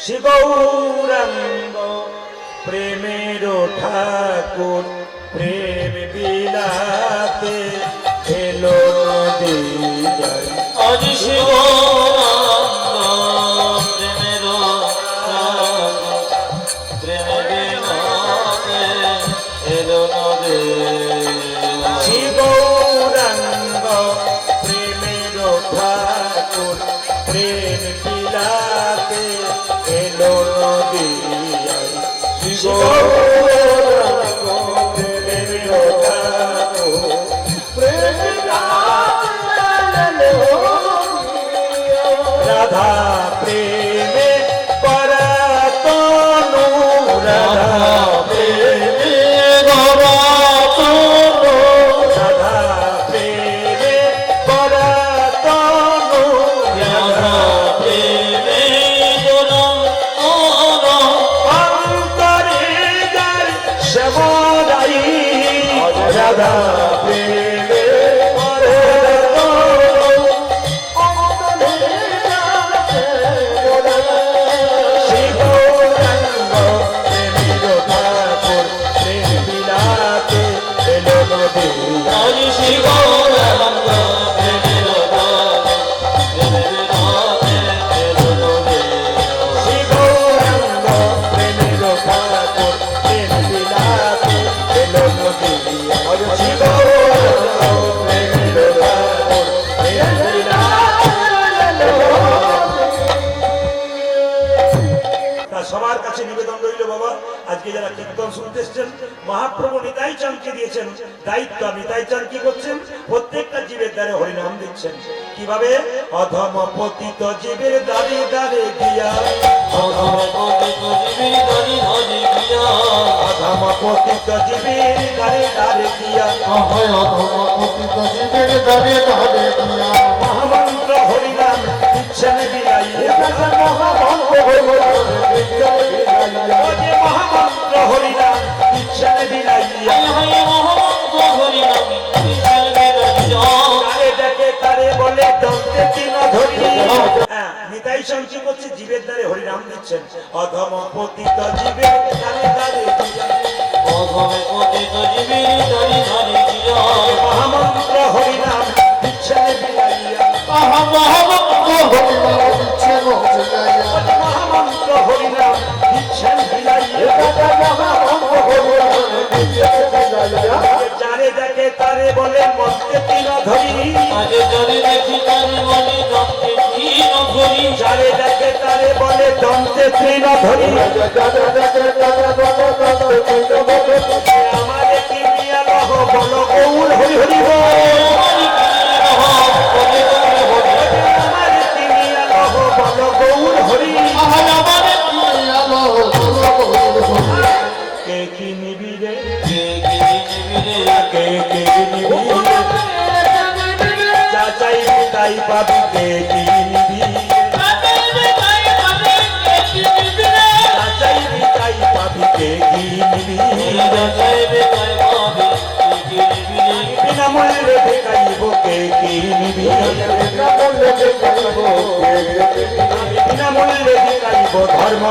শ্রী গৌরাঙ্গ প্রেমের ঠাকুর প্রেম বিলাতে এলো নদী জল। আজ শ্রী গৌরাঙ্গ প্রেমের প্রেম বিলাতে এলো নদী। শ্রী গৌরাঙ্গ প্রেমের ঠাকুর প্রেম বিলাতে এলো নদী জল। শ্রী গৌরাঙ্গ প্রেমের ঠাকুর প্রেম বিলাতে রাধা প্রেমে পরাতনু রাধা প্রেমে পরাতনু রাধা প্রেমে পরাতনু রাধা প্রেমে অন্তরে যার শ্যামরাই রাধা প্রেমে শ্রী গৌরাঙ্গ প্রেমের ঠাকুর প্রেম বিলাতে এলো নদী। আজ শ্রী গৌরাঙ্গ প্রেমের প্রেম বিলাতে এলো নদী। শ্রী গৌরাঙ্গ প্রেমের ঠাকুর প্রেম বিলাতে এলো নদী। শ্রী গৌরাঙ্গ প্রেমের ঠাকুর প্রেম বিলাতে এলো নদী। তা সবার কাছে নিবেদন রইল বাবা, আজকে যারা কীর্তন শুনতে এসছেন, মহাপ্রভু নিতাই চাঁদকে দিয়েছেন দায়িত্ব। নিতাই চাঁদ কি করছেন? প্রত্যেকটা জীবের দ্বারে হরিনাম দিচ্ছেন। কিভাবে? অধম পতিত জীবের দ্বারে দ্বারে গিয়া, অধম পতিত জীবের দ্বারে দ্বারে গিয়া, মহামন্ত্র হরিনাম দিচ্ছেন বিলাইয়া, মহামন্ত্র হরিনাম দিচ্ছেন বিলাইয়া। তারে ডাকে তারে বলে দন্তে তিন ধরি। নিতাই সঞ্চি করছে জীবের দ্বারে হরিনাম দিচ্ছেন। অধম পতিত জীবের দ্বারে দ্বারে গিয়া, মহামন্ত্র হরিনাম দিচ্ছেন বিলাইয়া, মহামন্ত্র হরিনাম দিচ্ছেন বিলাইয়া। যারে ডাকে তারে বলে মন্ত্রে তিন ধরি, যারে ডাকে তারে বলে দন্তে তৃণ ধরি। আমারে কি নিয়া লহ বল গৌর হরি হরি বল, আমারে কি নিয়া লহ বল গৌর হরি। কে কি নিবি রে, কে কি নিবি, যা চাইবি তাই পাবি। কে কি নিবি, যা চাইবি তাই পাবি। কে কি নিবি, বিনামূল্যে দেখাইব। কে কি নিবি, বিনামূল্যে দেখাইব। ধর্ম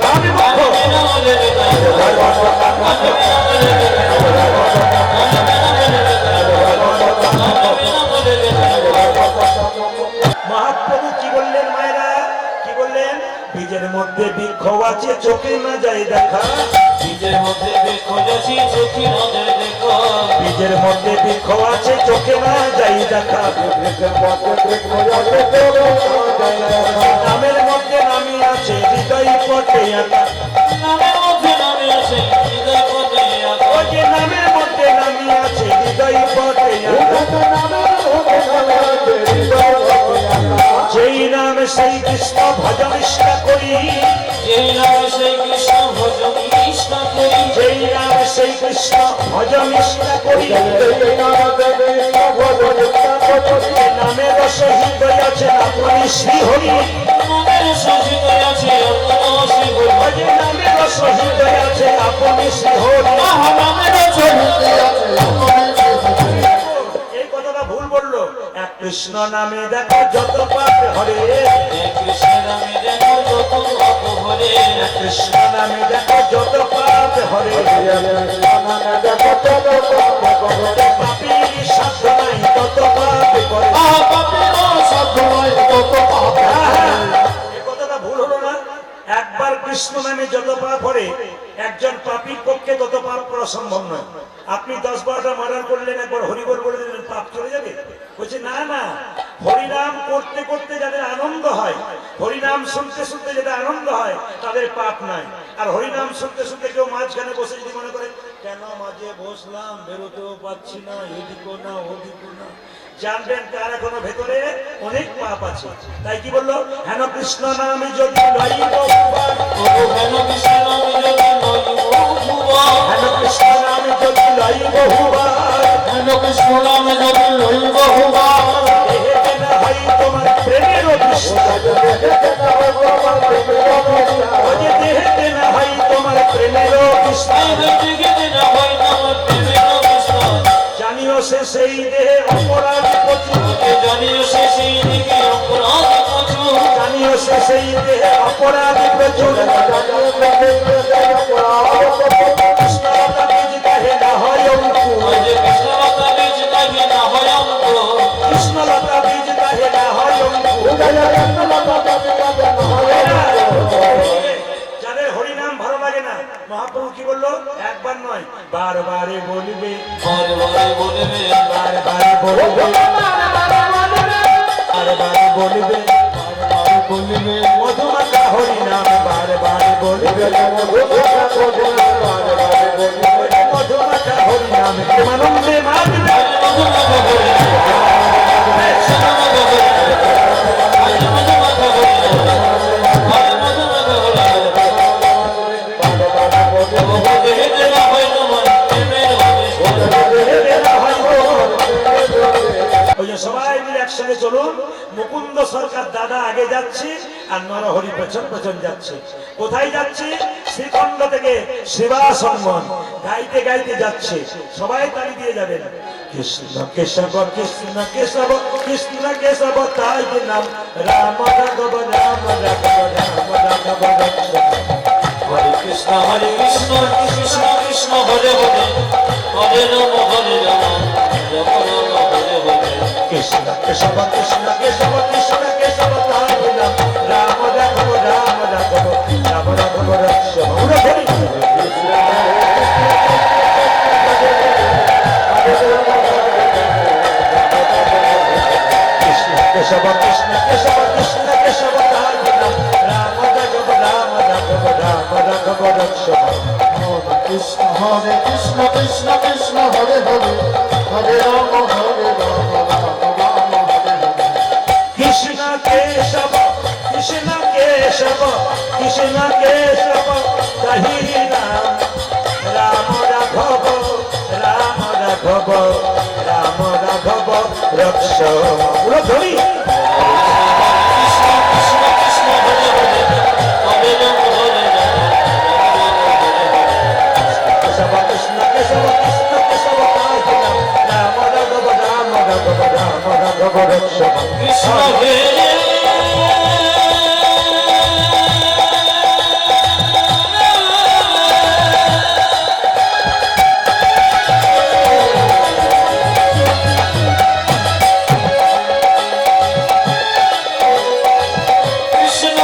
কাম মহাপ্রভু কি বললেন মায়েরা, কি বললেন? বীজের মধ্যে বৃক্ষ আছে চোখে না যায় দেখা, বীজের মধ্যে বৃক্ষ আছে চোখে না যায় দেখা, বীজের মধ্যে বৃক্ষ আছে চোখে না যাই দেখা। নামের মধ্যে নামি আছে হৃদয় পথে আঁকা, নামের মধ্যে নামে আছে হৃদয় পথে আঁকা, ওই যে নামের মধ্যে নামি আছে হৃদয় পথে আঁকা। যেই নাম সেই কৃষ্ণ ভজন নিষ্ঠা করি, যেই নামে সেই কৃষ্ণ ভজন নিষ্ঠা করি, যেই নাম সেই কৃষ্ণ ভজন নিষ্ঠা করি। নামের সহিত আছে আপনি শ্রী হরি, নামের সহিত আছে আপন শ্রী হরি, ওই যে নামের সহিত আছে আপনি শ্রী হরি। নামের সহিত আছে আপন শ্রী হরি। এই কথাটা ভুল বললো। এক কৃষ্ণ নামে দেখো যত পাপ হরে, কৃষ্ণ নামে দেখো যত পাপ হরে, কৃষ্ণ নামে দেখো যত পাপ হরে পাপী সাধ্য নাই তত পাপ করে। এ কথাটা ভুল হলো না? একবার কৃষ্ণ নামে যত পাপ হরে একজন পাপীর পক্ষে তত পাপ করা সম্ভব নয়। আপনি 10-12টা মার্ডার করলেন, একবার হরিবল বলে দিলেন, পাপ চলে যাবে? বলছে না না, হরিনাম করতে করতে যাদের আনন্দ হয়, হরিনাম শুনতে শুনতে যাদের আনন্দ হয় তাদের পাপ নাই। আর হরিনাম শুনতে শুনতে কেউ মাঝখানে বসে যদি মনে করে কেন মাঝে বসলাম, বেরোতেও পাচ্ছি না, এদিকও না ওদিকও না, জানবেন তার এখনো ভেতরে অনেক পাপ আছে। তাই কি বললো? হেন কৃষ্ণ নামে যদি লইব ভুবন, হেন কৃষ্ণ নামে যদি লইব ভুবন, হেন কৃষ্ণ নামে যদি লইব ভুবন, হেন কৃষ্ণ নামে যদি লইব ভুবন, দেহেতে না হয় তোমার প্রেমের তৃষ্ণা, ও যে দেহেতে না হয় তোমার প্রেমের তৃষ্ণা, এই ব্যক্তিকে না হয় তোমার প্রেমের কৃষ্ণ, জানিও সে সেই দেহে অপরাধ প্রচুর, জানিও সে সেই দিকে অপরাধ প্রচুর, জানিও সে সেই দেহে অপরাধ প্রচুর। কৃষ্ণলতা বীজ কাহে না হয় অঙ্কুর, ওই যে কৃষ্ণলতা বীজ তাকে না হয় অঙ্ক, কৃষ্ণলতা বীজ কাহে না হয় অঙ্কুর। যাদের হরিনাম ভালো লাগে না, মহাপ্রভু কি বললো? একবার নয়, বারবারে বলবে, বারে বারে বলবে, বারবারে বলবে, বারবারে বলবে, বলবে, মধুমাতা হরিনাম বারবারে বলবে, মধুমাতা হরিনাম প্রেমানন্দে মাতবে। ওই যে সবাই মিলে একসঙ্গে চলুন। মুকুন্দ সরকার দাদা আগে যাচ্ছে আর নরহরি পেছন পেছন যাচ্ছে। কোথায় যাচ্ছে? শ্রীখণ্ড থেকে সেবাসঙ্গন গাইতে গাইতে যাচ্ছে। সবাই তালি দিয়ে যাবেন। কৃষ্ণ কেশব কৃষ্ণ কেশব কৃষ্ণ কেশব তাই নাম, রাম রাঘব রাম রাঘব রাম রাঘব রাঘব। হরে কৃষ্ণ কৃষ্ণ কৃষ্ণ হরে হরে, হরে রাম হরে রাম, রাম রাম হরে হরে। কৃষ্ণ কেশব কৃষ্ণ কেশব কৃষ্ণ কেশব তাই নাম, রাম রাঘব রাম রাঘব রাম রাঘব রাঘব। কৃষ্ণ কেশব কৃষ্ণ কেশব কৃষ্ণ কেশব তাই নাম, রাম রাঘব রাম রাঘব রাম রাঘব রাঘব। কৃষ্ণ হরে কৃষ্ণ কৃষ্ণ কৃষ্ণ হরে হরে, হরে রাম হরে রাম রাম রাম হরে হরে। কৃষ্ণ কেশব কৃষ্ণ কেশব কৃষ্ণ কেশব তাহি নাম, রাম রাঘব রাম রাঘব রাম রাঘব রক্ষ। ধরি কৃষ্ণ কৃষ্ণ কৃষ্ণ হরে হরে, হরে রাম হরে রাম, কেশব কৃষ্ণ কেশব কৃষ্ণ কেশব তাহি নাম, রাম রাঘব রাম রাঘব রাম রাঘব রক্ষ। কৃষ্ণ হে কৃষ্ণ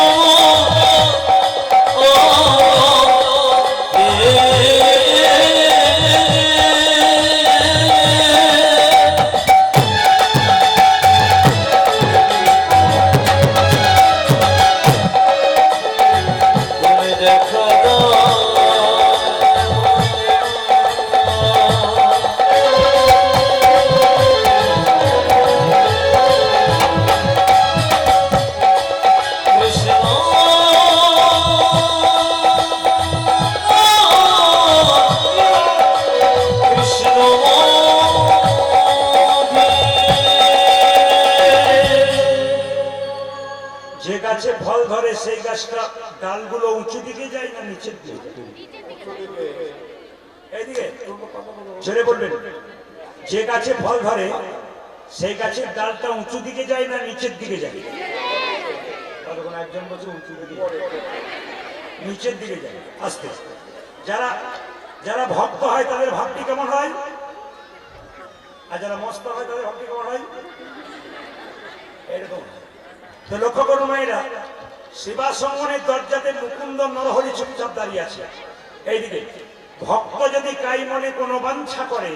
ও তুমি দেখো কৃষ্ণ কৃষ্ণ যে গাছে ফল ধরে সেই গাছটা ডালগুলো উঁচু দিকে যায় না নিচের দিকে? এইদিকে ছেড়ে বলবেন। যে গাছে ফল ধরে সেই গাছের ডালটা উঁচু দিকে যায় না নিচের দিকে যায়? তখন একজন বলছে উঁচু দিকে। নিচের দিকে যায় আস্তে আস্তে। যারা যারা ভক্ত হয় তাদের ভক্তি কেমন হয়, আর যারা মস্ত হয় তাদের ভক্তি কেমন হয়, এরকম। তো লক্ষ্য করুন মায়েরা, শিবাসঙ্গনের দরজাতে মুকুন্দ নরহরি চুপচাপ দাঁড়িয়ে আছে। এইদিকে ভক্ত যদি কাই মনে কোনো বাঞ্ছা করে,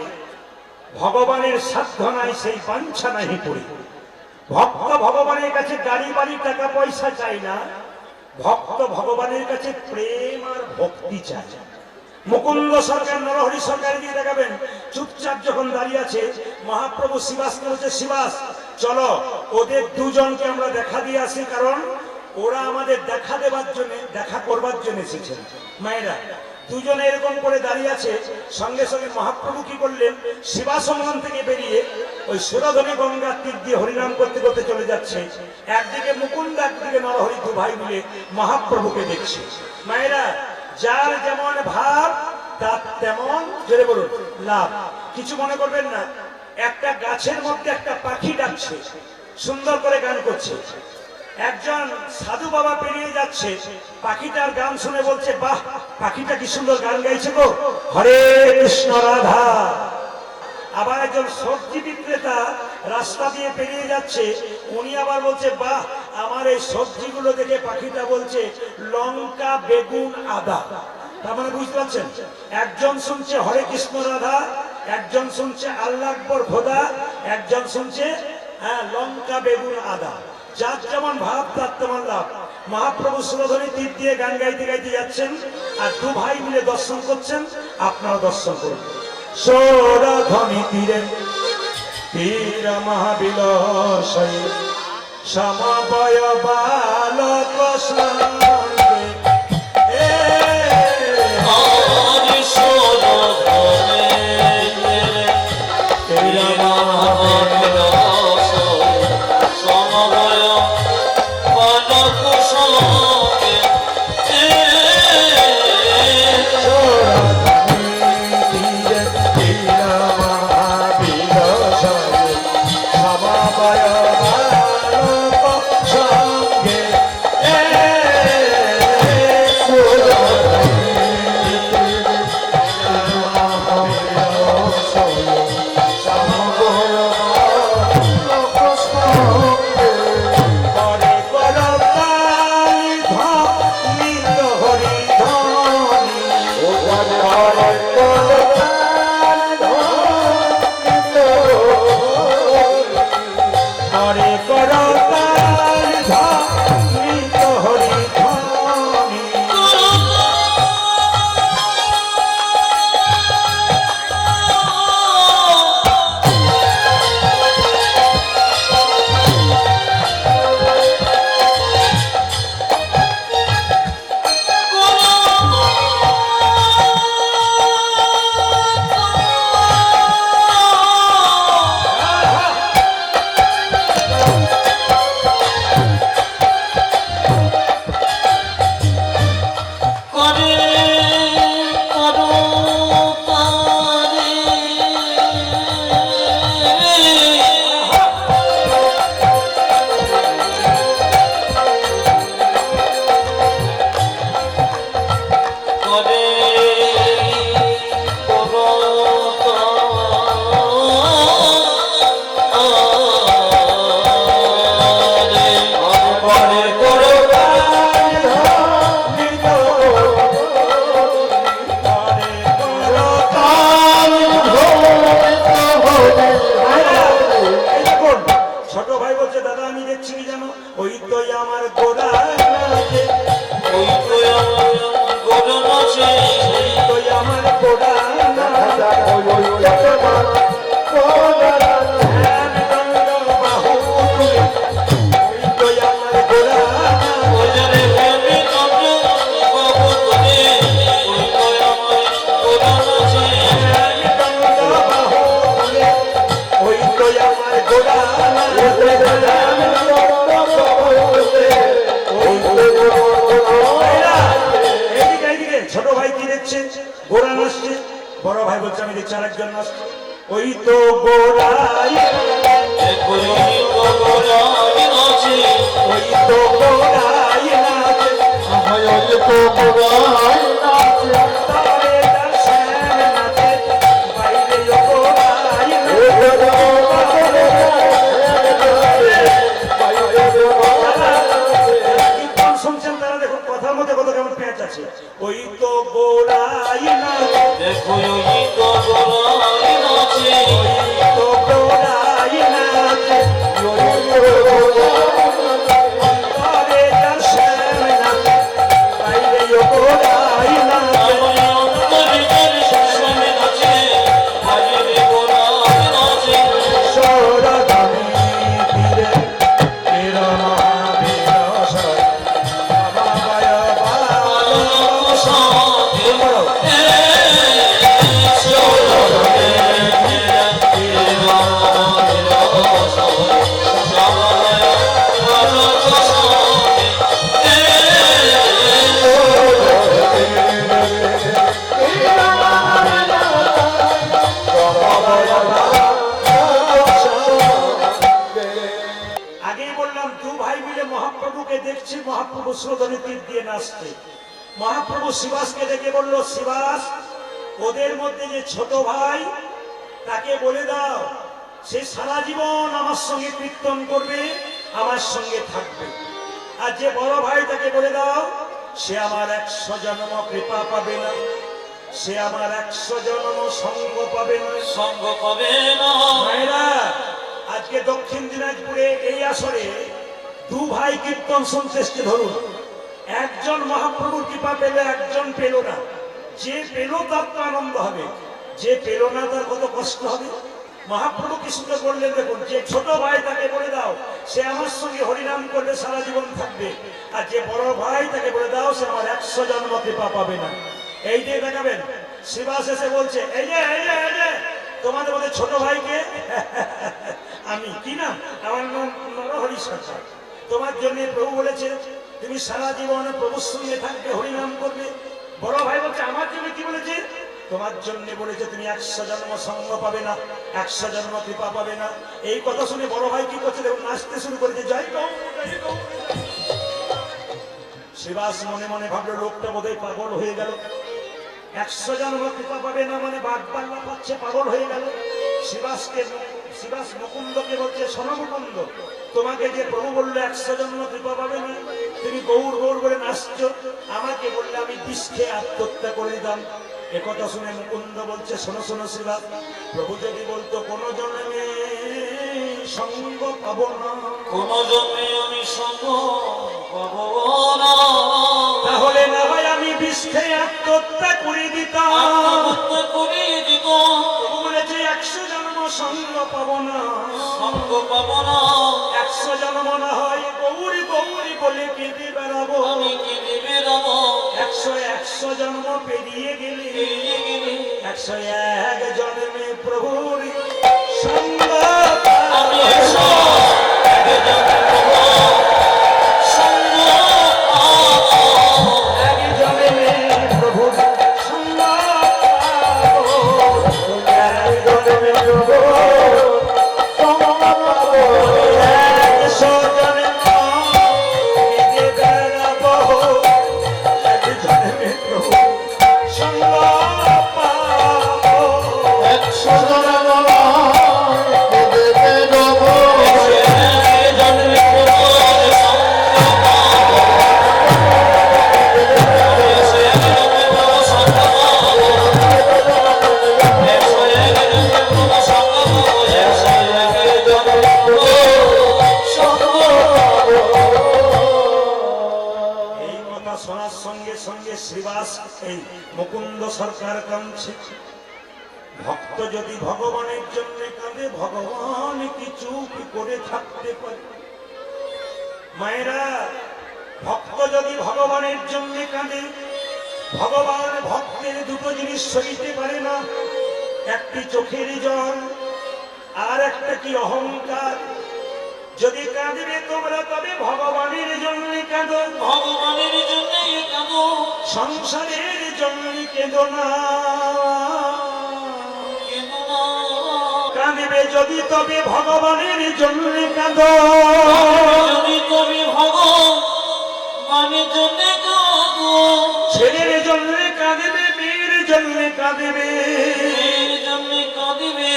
ভগবানের সাধ্য নাই সেই বাঞ্ছা নাহি করি। ভক্ত ভগবানের কাছে গাড়ি বাড়ি টাকা পয়সা চাই না, ভক্ত ভগবানের কাছে প্রেম আর ভক্তি চাই। মুকুন্দ সরকার নরহরি সরকার দিয়ে দেখাবেন, চুপচাপ যখন দাঁড়িয়ে আছে, মহাপ্রভু শিবাসকে বলছে, শিবাস চলো ওদের দুজনকে আমরা দেখা দিয়ে আসি, কারণ ওরা আমাদের দেখা দেবার জন্য, দেখা করবার জন্য এসেছেন। মায়েরা দুজনে এরকম করে দাঁড়িয়ে আছে, সঙ্গে সঙ্গে মহাপ্রভু কি করলেন, শিবাসঙ্গন থেকে বেরিয়ে ওই সুরধনী গঙ্গার তীর দিয়ে হরিনাম করতে করতে চলে যাচ্ছে। একদিকে মুকুন্দ, একদিকে নরহরি, দু ভাই মিলে মহাপ্রভুকে দেখছে। মায়েরা যার যেমন ভাব তার তেমন, জোরে বলুন, লাভ। কিছু মনে করবেন না, একটা গাছের মধ্যে একটা পাখি ডাকছে, সুন্দর করে গান করছে। একজন সাধু বাবা পেরিয়ে যাচ্ছে, পাখিটার গান শুনে বলছে, বাহ পাখিটা কি সুন্দর গান গাইছে গো, হরে কৃষ্ণ রাধা। আবার একজন সবজি বিক্রেতা রাস্তা দিয়ে পেরিয়ে যাচ্ছে, উনি আবার বলছে, বাহ আমার এই সবজিগুলো দেখে পাখিটা বলছে লঙ্কা বেগুন আদা। তার মানে বুঝতে পারছেন, একজন শুনছে হরে কৃষ্ণ রাধা, একজন শুনছে আল্লাহ আকবর খোদা, একজন শুনছে লঙ্কা বেগুন আদা। যার যেমন ভাব তার তেমন লাভ। মহাপ্রভু সুরধনী তীর দিয়ে গান গাইতে গাইতে যাচ্ছেন, আর দু ভাই মিলে দর্শন করছেন। আপনারা দর্শন করুন। সুরধনী তীরে তীর মহাবিলাসী সমবয় বালক সঙ্গে, বড় ভাই বলছে আমি দেখছি আরেকজন আসছে, ওই তো গোড়াই, ওই তো গোড়াই নাচে হয়ে তো গোড়ায় নাচে তারে দর্শন নাচে বাইরে গোড়াই কীর্তন শুনছেন তারা দেখুন কথার মধ্যে কত কেমন প্যাঁচ আছে ওই তো গোড়াই না দেখো ওই তো গোড়ায় নাচে তো গোড়াই নাচে তারে দর্শন নাচে বাইরে গোড়াই নাচে আমার অন্তরে দর্শনে নাচে বাইরে গোড়ায় নাচে সরদানি তীরে প্রেরণা বিরস বাবায় আগেই বললাম দু ভাই মিলে মহাপ্রভুকে দেখছি মহাপ্রভু শ্রোধনী তীর দিয়ে নাচতে মহাপ্রভু শিবাসকে ডেকে বলল শিবাস ওদের মধ্যে যে ছোট ভাই তাকে বলে দাও সে সারা জীবন আমার সঙ্গে কীর্তন করবে আমার সঙ্গে থাকবে আর যে বড় ভাই তাকে বলে দাও সে আমার 100 জন্ম কৃপা পাবে না সে আমার 100 জন্ম সঙ্গ পাবে না সঙ্গ পাবে না ভাইরা আজকে দক্ষিণ দিনাজপুরে এই আসরে দু ভাই কীর্তন শুনতে এসছে ধরুন একজন মহাপ্রভুর কৃপা পেলে একজন পেল না যে পেল তার তো আনন্দ হবে যে পেল না তার কত কষ্ট হবে মহাপ্রভু কি সুন্দর বললেন দেখুন যে ছোট ভাই তাকে বলে দাও সে আমার সঙ্গে হরিনাম করবে সারা জীবন থাকবে আর যে বড় ভাই তাকে বলে দাও সে আমার 100 জন্ম কৃপা পাবে না এই যে দেখাবেন শিবাস এসে বলছে এই যে তোমাদের মধ্যে ছোট ভাইকে আমি কি নাম আমার নাম নরহরি সরকার তোমার জন্য প্রভু বলেছে তুমি সারা জীবন প্রভুর সঙ্গে থাকবে হরিনাম করবে বড় ভাই বলছে আমার জন্য কি বলেছে তোমার জন্য বলেছে তুমি 100 জন্ম সঙ্গ পাবে না 100 জন্ম কৃপা পাবে না এই কথা শুনে বড় ভাই কি করছে দেখুন নাচতে শুরু করেছে জয় গৌ জয় গৌ শিবাস মনে মনে ভাবলো লোকটা বোধহয় পাগল হয়ে গেল 100 জন্ম কৃপা পাবে না মানে বাদ বাংলা পাচ্ছে পাগল হয়ে গেল শিবাস মুকুন্দকে বলছে শোনো মুকুন্দ তোমাকে যে প্রভু বললো 100 জন্ম কৃপা পাবে না তুমি গৌর গৌর করে নাচছো আমাকে বললে আমি বিষ খেয়ে আত্মহত্যা করে দিতাম একথা শুনে মুকুন্দ বলছে শোনো শোনো শিবাস প্রভু যদি বলতো কোন জন্মে সঙ্গ পাবো না কোন জন্মে আমি সঙ্গ পাবো না তাহলে না হয় আমি বিষ খেয়ে আত্মহত্যা করে দিতাম আত্মহত্যা করে দিত প্রভু বলেছে 100 জন্ম সঙ্গ পাবো না সঙ্গ পাবো না 100 জন্ম না হয় গৌরী গৌরী বলে কেঁদে বেড়াবো আমি কি দেবে রাম 100 জন্ম পেরিয়ে গেলে পেরিয়ে গেলে 101 জন্মে প্রভুর সঙ্গ আমি এসো এক জন্মে প্রভু সঙ্গ পাবো। এক জন্মে প্রভুর সঙ্গ পাবো। এক জন্মে প্রভুর সঙ্গ পাবো। 100 জন্মে কেঁদে বেড়াবো। এক জন্মে প্রভুর সঙ্গ পাবো। 100 জন্ম কেঁদে দেব এক জন্মে প্রভুর সঙ্গ পাবো। এসো এক জন্মে প্রভু সঙ্গ পাবো। এসো এক জন্মে প্রভু সঙ্গ পাবো। এসো এক জন্মে প্রভু সঙ্গ পাবো। এই কথা শোনার সঙ্গে সঙ্গে শ্রীবাস এই মুকুন্দ সরকার কাঁদছে ভক্ত যদি ভগবানের জন্য কাঁদে ভগবান কি চুপ করে থাকতে পারে মায়েরা ভক্ত যদি ভগবানের জন্য কাঁদে ভগবান ভক্তের দুটো জিনিস সইতে পারে না একটি চোখের জল আর একটা কি অহংকার যদি কাঁদবে তোমরা তবে ভগবানের জন্য কাঁদো ভগবানের জন্যই কেন সংসারের জন্য কেঁদো না কেন না কাঁদিবে যদি তবে ভগবানের জন্য কাঁদো যদি তুমি আমি জন্য কাঁদবো ছেলের জন্য কাঁদবে, মেয়ের জন্য কাঁদবে, এর জন্য কাঁদিবে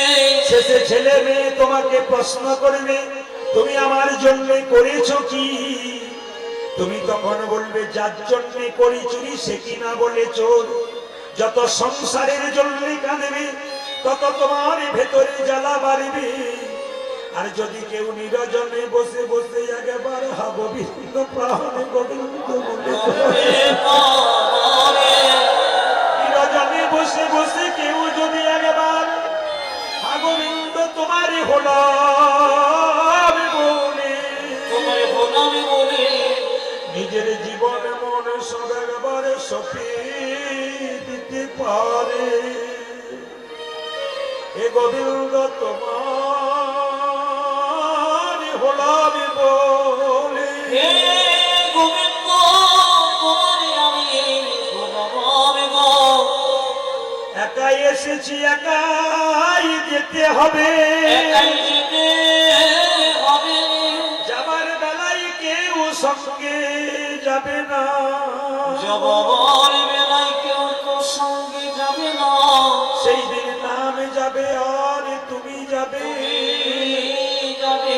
শেষে ছেলে মেয়ে তোমাকে প্রশ্ন করবে তুমি আমার জন্য করেছো কি? তুমি তখন বলবে যার জন্য করি চুরি সে কিনা বলে চোর। যত সংসারের জন্য কাঁদবে তত তোমার ভেতরে জ্বালা বাড়বে। আর যদি কেউ নিরজনে বসে বসে একবার হাবো বিভিন্ন প্রাণে গোবিন্দ বলে নিরজনে বসে বসে কেউ যদি একবার হা গোবিন্দ তোমারই হলো বলে তোমার গোলামি বলে নিজের জীবন মন সব একবার সপিয়ে দিতে পারে। এ গোবিন্দ তোমার হলাম বলে হে গোবিন্দ তোমারে আমি গোলামি গো একাই এসেছি একাই যেতে হবে। একাই যেতে হবে যাবার বেলায় কেউ সঙ্গে যাবে না। জবাবার বেলায় কেউ তো সঙ্গে যাবে না সেই দিন নাম যাবে আর তুমি যাবে, যাবে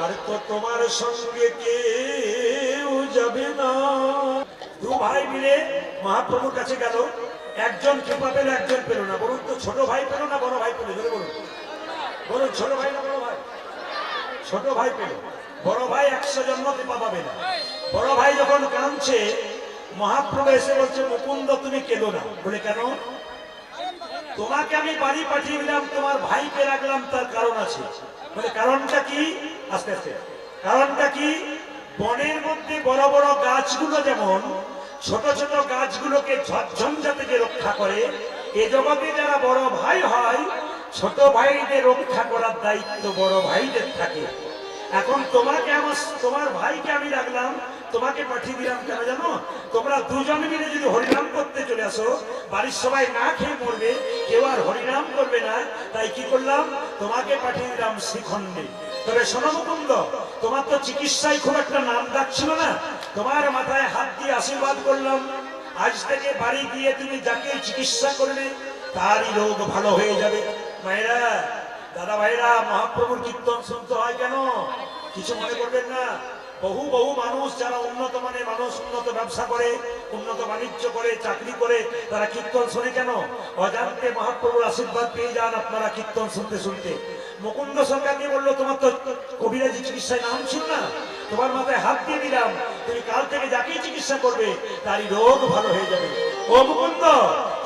আর তো তোমার সঙ্গে কেউ যাবে না। দু ভাই মিলে মহাপ্রভুর কাছে গেল, একজন কৃপা পেল একজন পেল না। বলুন তো ছোট ভাই পেল না বড় ভাই পেল? জোরে বলুন, বলুন ছোট ভাই না বড় ভাই? ছোট ভাই পেল। বড় ভাই 100 জন্ম কৃপা পাবে না। বড় ভাই যখন কাঁদছে মহাপ্রভু এসে বলছে মুকুন্দ তুমি কেঁদো না। বলে কেন? তোমাকে আমি বাড়ি পাঠিয়ে দিলাম, তোমার ভাইকে রাখলাম, তার কারণ আছে। বলে কারণটা কি? আস্তে আস্তে কারণটা কি? বনের মধ্যে বড় বড় গাছগুলো যেমন ছোট ছোট গাছগুলোকে ঝঞ্ঝা থেকে রক্ষা করে, এ জগতে যারা বড় ভাই হয় ছোট ভাইদের রক্ষা করার দায়িত্ব বড় ভাইদের থাকে। এখন তোমাকে তোমার ভাইকে আমি রাখলাম, তোমাকে পাঠিয়ে দিলাম কেন জানো? তোমরা দুজন মিলে যদি হরিনাম করতে চলে আসো, বাড়ির সবাই না খেয়ে মরবে, কেউ আর হরিনাম করবে না। তাই কি করলাম? তোমাকে পাঠিয়ে দিলাম শ্রীখণ্ডে। তবে শোনো মুকুন্দ, তোমার তো চিকিৎসায় খুব একটা নাম ডাক ছিল না, তোমার মাথায় হাত দিয়ে আশীর্বাদ করলাম। আজ থেকে বাড়ি গিয়ে তুমি যাকে চিকিৎসা করবে তারই রোগ ভালো হয়ে যাবে। মায়েরা, দাদা ভাইরা, মহাপ্রভুর কীর্তন শুনতে হয় কেন? কিছু মনে করবেন না। বহু বহু মানুষ যারা উন্নত মানের মানুষ, উন্নত ব্যবসা করে, উন্নত বাণিজ্য করে, চাকরি করে, তারা কীর্তন শোনে কেন? অজান্তে মহাপ্রভুর আশীর্বাদ পেয়ে যান আপনারা কীর্তন শুনতে শুনতে। মুকুন্দ সরকার নিয়ে বললো তোমার তো কবিরাজি চিকিৎসায় নাম ছিল না, তোমার মাথায় হাত দিয়ে দিলাম, তুমি কাল থেকে যাকেই চিকিৎসা করবে তারই রোগ ভালো হয়ে যাবে। ও মুকুন্দ,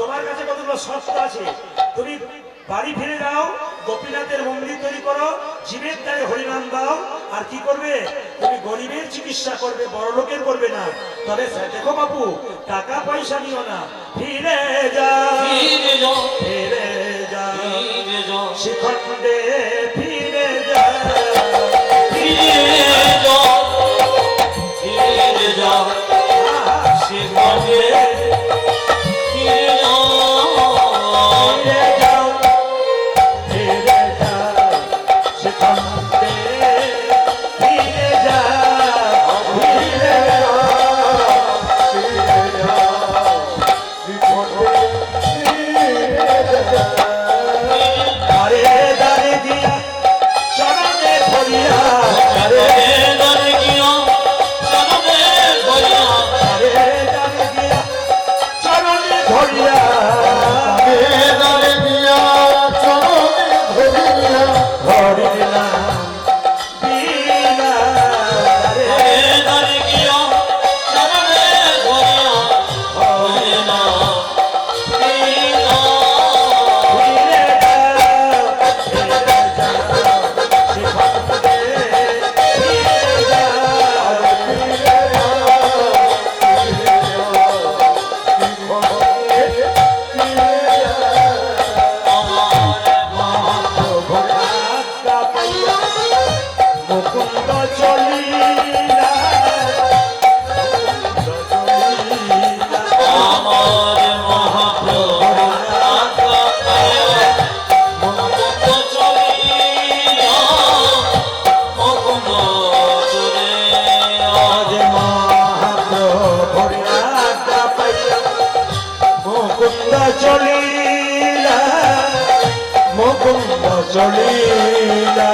তোমার কাছে কতগুলো শর্ত আছে। তুমি বাড়ি ফিরে যাও, গোপীনাথের মন্দির তৈরি করো, জীবের দ্বারে হরিনাম দাও, আর কি করবে? তুমি গরিবের চিকিৎসা করবে, বড় লোকের করবে না। তবে দেখো বাবু, টাকা পয়সা নিও না। ফিরে যাও, ফিরে যাও ফিরে যাও, ফিরে যাও শ্রীখণ্ডে ফিরে যাও, ফিরে যাও ফিরে যাও সেখানে ফিরে যাও ফিরে যাও, ফিরে যাও, শ্রীখণ্ডে ফিরে যাও, ফিরে যাও। দাঁড়ে দাঁড়ে দিয়া মুকুন্দ চলিলা